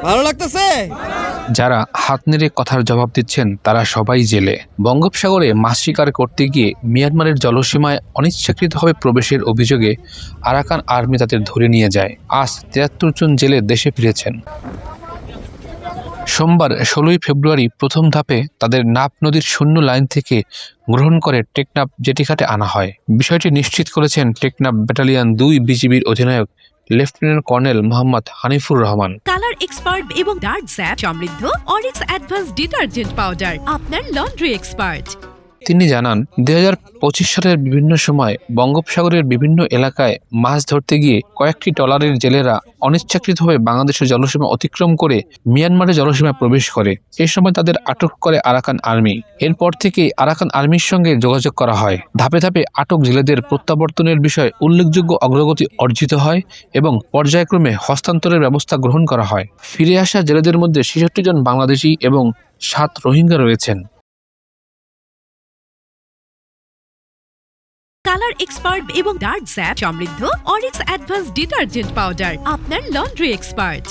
ভালো লাগতেছে। যারা হাত নেড়ে কথার জবাব দিচ্ছেন তারা সবাই জেলে। বঙ্গোপসাগরে মাছ শিকার করতে গিয়ে মিয়ানমারের জলসীমায় অনিচ্ছাকৃতভাবে প্রবেশের অভিযোগে আরাকান আর্মি তাদের ধরে নিয়ে যায়। আজ ৭৩ জন জেলে দেশে ফিরেছেন। সোমবার ১৬ই ফেব্রুয়ারি প্রথম ধাপে তাদের নাফ নদীর শূন্য লাইন থেকে গ্রহণ করে টেকনাফ জেটিঘাটে আনা হয়। বিষয়টি নিশ্চিত করেছেন টেকনাফ ব্যাটালিয়ন ২ বিজিবির অধিনায়ক lieutenant colonel Mohammad Hanifur Rahman. Colour expert এবং ডার্ক স্যাপ সমৃদ্ধ অরিক্স অ্যাডভান্স ডিটারজেন্ট পাউডার আপনার লন্ড্রি এক্সপার্ট। তিনি জানান, ২০২৫ সালের বিভিন্ন সময় বঙ্গোপসাগরের বিভিন্ন এলাকায় মাছ ধরতে গিয়ে কয়েকটি ট্রলারের জেলেরা অনিচ্ছাকৃতভাবে বাংলাদেশের জলসীমা অতিক্রম করে মিয়ানমারের জলসীমায় প্রবেশ করে। এ সময় তাদের আটক করে আরাকান আর্মি। এরপর থেকেই আরাকান আর্মির সঙ্গে যোগাযোগ করা হয়। ধাপে ধাপে আটক জেলেদের প্রত্যাবর্তনের বিষয়ে উল্লেখযোগ্য অগ্রগতি অর্জিত হয় এবং পর্যায়ক্রমে হস্তান্তরের ব্যবস্থা গ্রহণ করা হয়। ফিরে আসা জেলেদের মধ্যে ৬৬ জন বাংলাদেশি এবং ৭ রোহিঙ্গা রয়েছেন। কালার এক্সপার্ট এবং ডার্ক স্যাপ সমৃদ্ধ অরিক্স অ্যাডভান্স ডিটারজেন্ট পাউডার আপনার লন্ড্রি এক্সপার্ট।